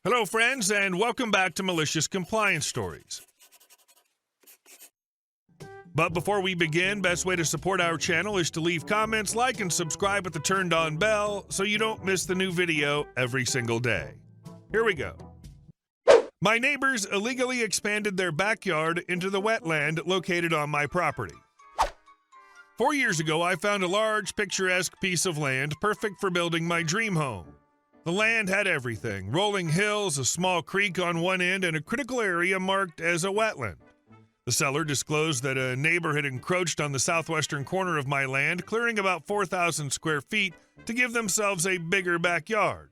Hello, friends, and welcome back to Malicious Compliance Stories. But before we begin, best way to support our channel is to leave comments, like, and subscribe with the turned-on bell so you don't miss the new video every single day. Here we go. My neighbors illegally expanded their backyard into the wetland located on my property. 4 years ago, I found a large, picturesque piece of land perfect for building my dream home. The land had everything: rolling hills, a small creek on one end, and a critical area marked as a wetland. The seller disclosed that a neighbor had encroached on the southwestern corner of my land, clearing about 4,000 square feet to give themselves a bigger backyard.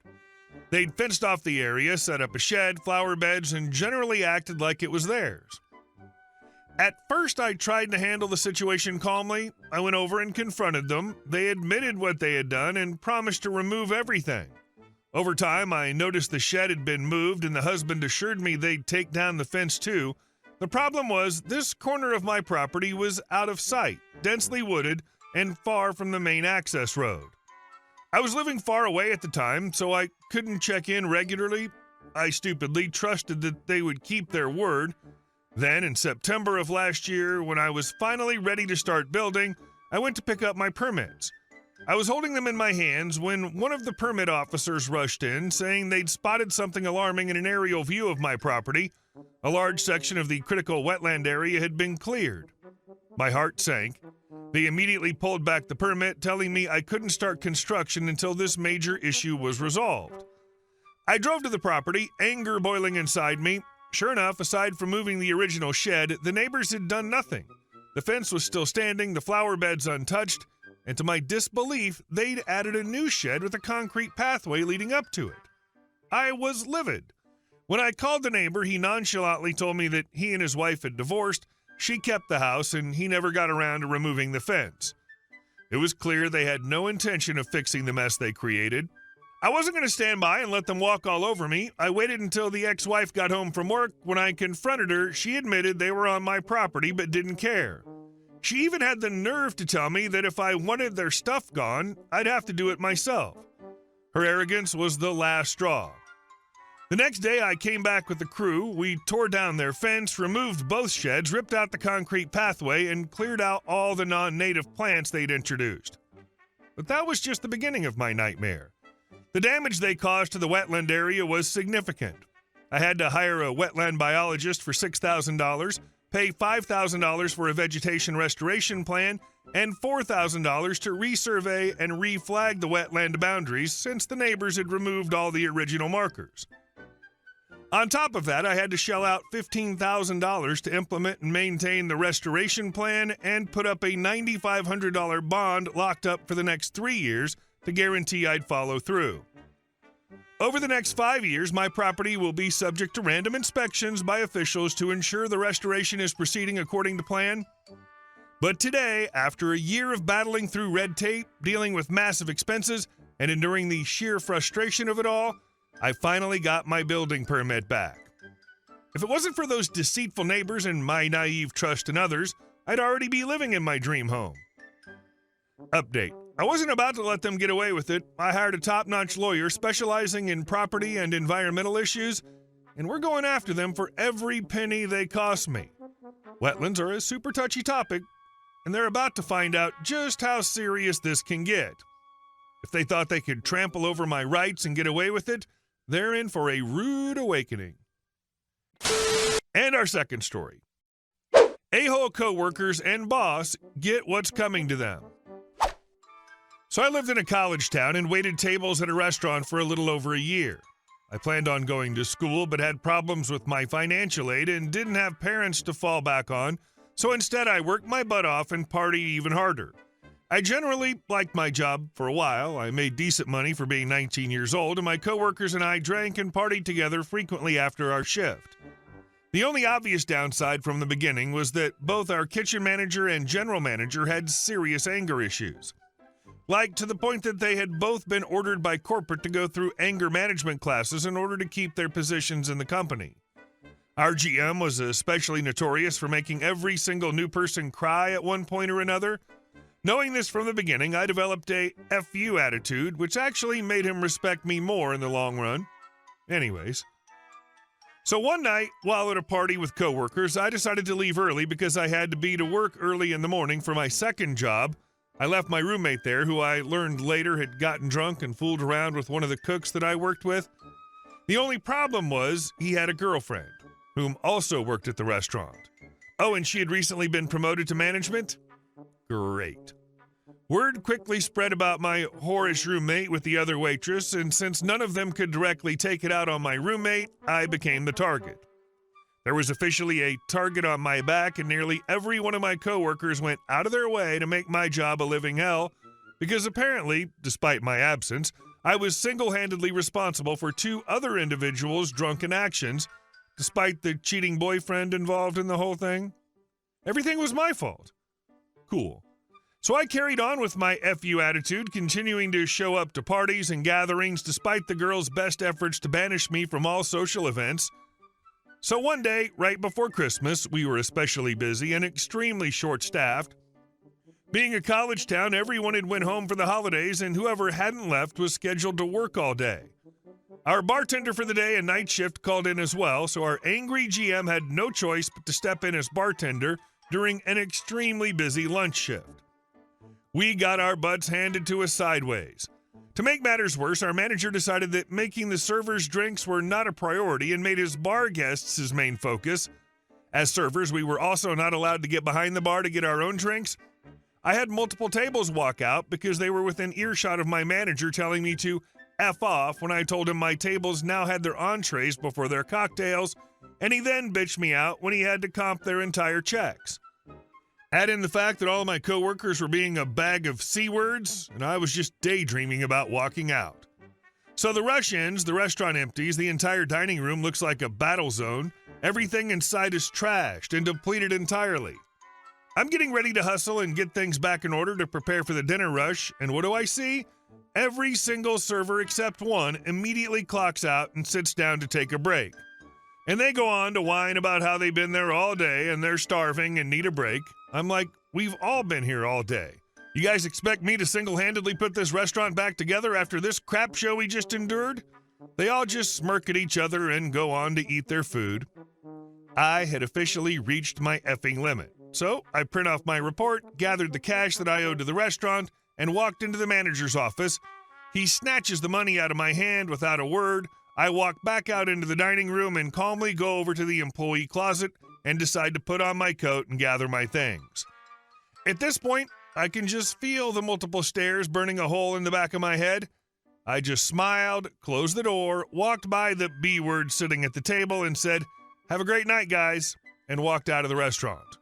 They'd fenced off the area, set up a shed, flower beds, and generally acted like it was theirs. At first, I tried to handle the situation calmly. I went over and confronted them. They admitted what they had done and promised to remove everything. Over time, I noticed the shed had been moved, and the husband assured me they'd take down the fence too. The problem was, this corner of my property was out of sight, densely wooded, and far from the main access road. I was living far away at the time, so I couldn't check in regularly. I stupidly trusted that they would keep their word. Then, in September of last year, when I was finally ready to start building, I went to pick up my permits. I was holding them in my hands when one of the permit officers rushed in, saying they'd spotted something alarming in an aerial view of my property. A large section of the critical wetland area had been cleared. My heart sank. They immediately pulled back the permit, telling me I couldn't start construction until this major issue was resolved. I drove to the property, anger boiling inside me. Sure enough, aside from moving the original shed, the neighbors had done nothing. The fence was still standing, the flower beds untouched, and to my disbelief, they'd added a new shed with a concrete pathway leading up to it. I was livid. When I called the neighbor, he nonchalantly told me that he and his wife had divorced, she kept the house, and he never got around to removing the fence. It was clear they had no intention of fixing the mess they created. I wasn't going to stand by and let them walk all over me. I waited until the ex-wife got home from work. When I confronted her, she admitted they were on my property but didn't care. She even had the nerve to tell me that if I wanted their stuff gone, I'd have to do it myself. Her arrogance was the last straw. The next day, I came back with the crew. We tore down their fence, removed both sheds, ripped out the concrete pathway, and cleared out all the non-native plants they'd introduced. But that was just the beginning of my nightmare. The damage they caused to the wetland area was significant. I had to hire a wetland biologist for $6,000, pay $5,000 for a vegetation restoration plan, and $4,000 to resurvey and reflag the wetland boundaries since the neighbors had removed all the original markers. On top of that, I had to shell out $15,000 to implement and maintain the restoration plan and put up a $9,500 bond locked up for the next 3 years to guarantee I'd follow through. Over the next 5 years, my property will be subject to random inspections by officials to ensure the restoration is proceeding according to plan. But today, after a year of battling through red tape, dealing with massive expenses, and enduring the sheer frustration of it all, I finally got my building permit back. If it wasn't for those deceitful neighbors and my naive trust in others, I'd already be living in my dream home. Update. I wasn't about to let them get away with it. I hired a top-notch lawyer specializing in property and environmental issues, and we're going after them for every penny they cost me. Wetlands are a super touchy topic, and they're about to find out just how serious this can get. If they thought they could trample over my rights and get away with it, they're in for a rude awakening. And our second story. A-hole co-workers and boss get what's coming to them. So I lived in a college town and waited tables at a restaurant for a little over a year. I planned on going to school but had problems with my financial aid and didn't have parents to fall back on, so instead I worked my butt off and partied even harder. I generally liked my job for a while. I made decent money for being 19 years old, and my coworkers and I drank and partied together frequently after our shift. The only obvious downside from the beginning was that both our kitchen manager and general manager had serious anger issues. Like to the point that they had both been ordered by corporate to go through anger management classes in order to keep their positions in the company. Our GM was especially notorious for making every single new person cry at one point or another. Knowing this from the beginning, I developed a F you attitude, which actually made him respect me more in the long run. Anyways, So one night, while at a party with coworkers, I decided to leave early because I had to be to work early in the morning for my second job. I left my roommate there, who I learned later had gotten drunk and fooled around with one of the cooks that I worked with. The only problem was he had a girlfriend, whom also worked at the restaurant. Oh, and she had recently been promoted to management? Great. Word quickly spread about my whorish roommate with the other waitress, and since none of them could directly take it out on my roommate, I became the target. There was officially a target on my back, and nearly every one of my coworkers went out of their way to make my job a living hell, because apparently, despite my absence, I was single-handedly responsible for 2 other individuals' drunken actions, despite the cheating boyfriend involved in the whole thing. Everything was my fault. Cool. So I carried on with my FU attitude, continuing to show up to parties and gatherings despite the girls' best efforts to banish me from all social events. So one day, right before Christmas, we were especially busy and extremely short-staffed. Being a college town, everyone had went home for the holidays, and whoever hadn't left was scheduled to work all day. Our bartender for the day and night shift called in as well, so our angry GM had no choice but to step in as bartender during an extremely busy lunch shift. We got our butts handed to us sideways. To make matters worse, our manager decided that making the servers' drinks were not a priority and made his bar guests his main focus. As servers, we were also not allowed to get behind the bar to get our own drinks. I had multiple tables walk out because they were within earshot of my manager telling me to F off when I told him my tables now had their entrees before their cocktails, and he then bitched me out when he had to comp their entire checks. Add in the fact that all of my coworkers were being a bag of C-words, and I was just daydreaming about walking out. So the rush ends, the restaurant empties, the entire dining room looks like a battle zone, everything inside is trashed and depleted entirely. I'm getting ready to hustle and get things back in order to prepare for the dinner rush, and what do I see? Every single server except one immediately clocks out and sits down to take a break. And they go on to whine about how they've been there all day and they're starving and need a break. I'm like, we've all been here all day. You guys expect me to single-handedly put this restaurant back together after this crap show we just endured? They all just smirk at each other and go on to eat their food. I had officially reached my effing limit. So I print off my report, gathered the cash that I owed to the restaurant, and walked into the manager's office. He snatches the money out of my hand without a word. I walk back out into the dining room and calmly go over to the employee closet and decide to put on my coat and gather my things. At this point, I can just feel the multiple stares burning a hole in the back of my head. I just smiled, closed the door, walked by the B word sitting at the table and said, "Have a great night, guys," and walked out of the restaurant.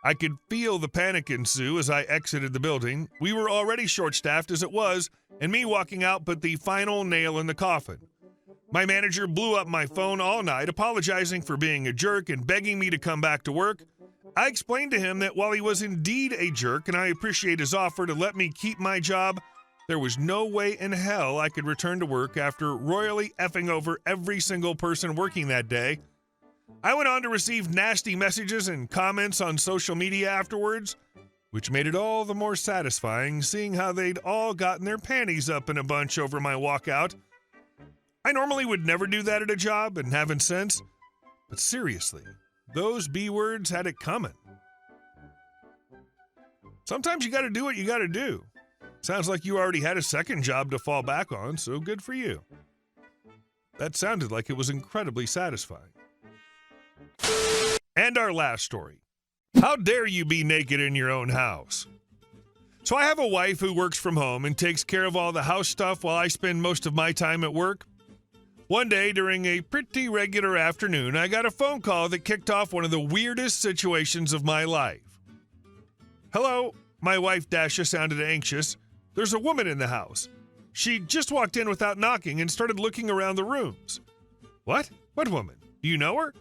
I could feel the panic ensue as I exited the building. We were already short-staffed as it was, and me walking out put the final nail in the coffin. My manager blew up my phone all night, apologizing for being a jerk and begging me to come back to work. I explained to him that while he was indeed a jerk and I appreciate his offer to let me keep my job, there was no way in hell I could return to work after royally effing over every single person working that day. I went on to receive nasty messages and comments on social media afterwards, which made it all the more satisfying seeing how they'd all gotten their panties up in a bunch over my walkout. I normally would never do that at a job and haven't since, but seriously, those B-words had it coming. Sometimes you gotta do what you gotta do. Sounds like you already had a second job to fall back on, so good for you. That sounded like it was incredibly satisfying. And our last story. How dare you be naked in your own house? So I have a wife who works from home and takes care of all the house stuff while I spend most of my time at work. One day during a pretty regular afternoon, I got a phone call that kicked off one of the weirdest situations of my life. "Hello," my wife Dasha sounded anxious. "There's a woman in the house. She just walked in without knocking and started looking around the rooms." "What? What woman? Do you know her?"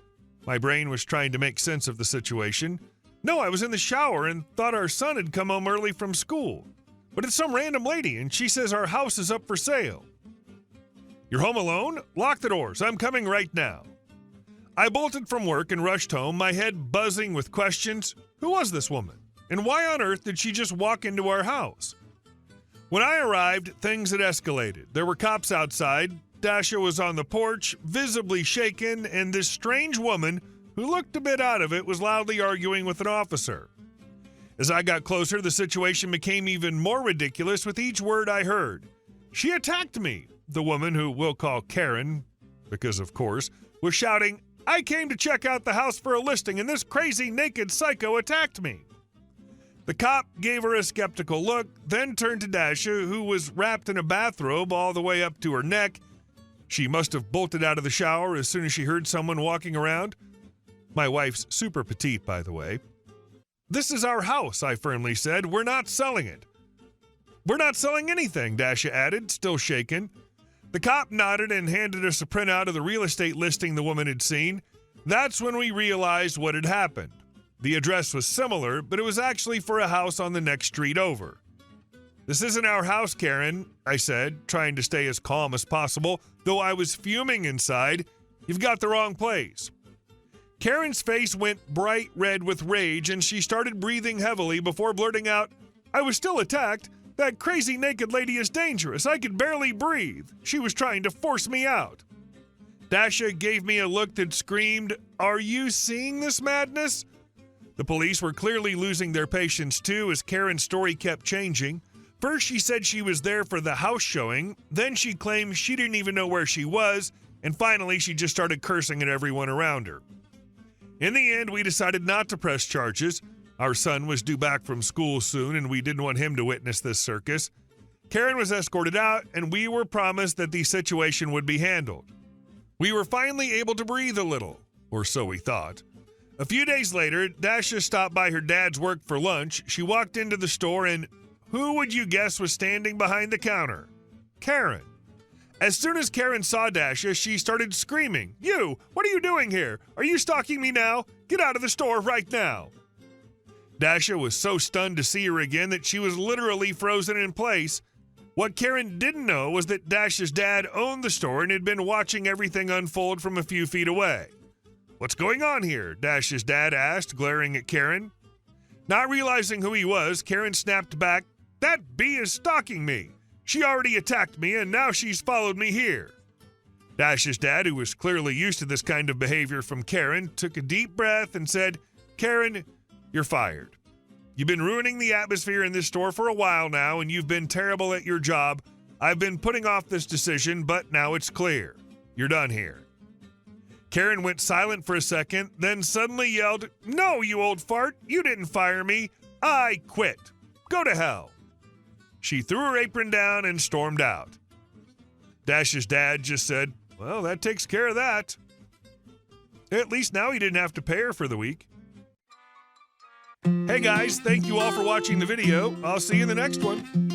My brain was trying to make sense of the situation. "No, I was in the shower and thought our son had come home early from school. But it's some random lady and she says our house is up for sale." "You're home alone? Lock the doors. I'm coming right now." I bolted from work and rushed home, my head buzzing with questions. Who was this woman? And why on earth did she just walk into our house? When I arrived, things had escalated. There were cops outside. Dasha was on the porch, visibly shaken, and this strange woman, who looked a bit out of it, was loudly arguing with an officer. As I got closer, the situation became even more ridiculous with each word I heard. She attacked me. The woman, who we'll call Karen, because of course, was shouting, "I came to check out the house for a listing, and this crazy naked psycho attacked me." The cop gave her a skeptical look, then turned to Dasha, who was wrapped in a bathrobe all the way up to her neck. She must have bolted out of the shower as soon as she heard someone walking around. My wife's super petite, by the way. "This is our house," I firmly said. "We're not selling it." "We're not selling anything," Dasha added, still shaken. The cop nodded and handed us a printout of the real estate listing the woman had seen. That's when we realized what had happened. The address was similar, but it was actually for a house on the next street over. "This isn't our house, Karen," I said, trying to stay as calm as possible, though I was fuming inside. "You've got the wrong place." Karen's face went bright red with rage, and she started breathing heavily before blurting out, "I was still attacked. That crazy naked lady is dangerous. I could barely breathe. She was trying to force me out." Dasha gave me a look that screamed, "Are you seeing this madness?" The police were clearly losing their patience too as Karen's story kept changing. First she said she was there for the house showing, then she claimed she didn't even know where she was, and finally she just started cursing at everyone around her. In the end, we decided not to press charges. Our son was due back from school soon, and we didn't want him to witness this circus. Karen was escorted out, and we were promised that the situation would be handled. We were finally able to breathe a little, or so we thought. A few days later, Dasha stopped by her dad's work for lunch. She walked into the store, and who would you guess was standing behind the counter? Karen. As soon as Karen saw Dasha, she started screaming, "You! What are you doing here? Are you stalking me now? Get out of the store right now!" Dasha was so stunned to see her again that she was literally frozen in place. What Karen didn't know was that Dasha's dad owned the store and had been watching everything unfold from a few feet away. "What's going on here?" Dasha's dad asked, glaring at Karen. Not realizing who he was, Karen snapped back, "That bee is stalking me. She already attacked me, and now she's followed me here." Dasha's dad, who was clearly used to this kind of behavior from Karen, took a deep breath and said, "Karen, you're fired. You've been ruining the atmosphere in this store for a while now, and you've been terrible at your job. I've been putting off this decision, but now it's clear. You're done here." Karen went silent for a second, then suddenly yelled, "No, you old fart! You didn't fire me! I quit! Go to hell!" She threw her apron down and stormed out. Dasha's dad just said, "Well, that takes care of that." At least now he didn't have to pay her for the week. Hey guys, thank you all for watching the video. I'll see you in the next one.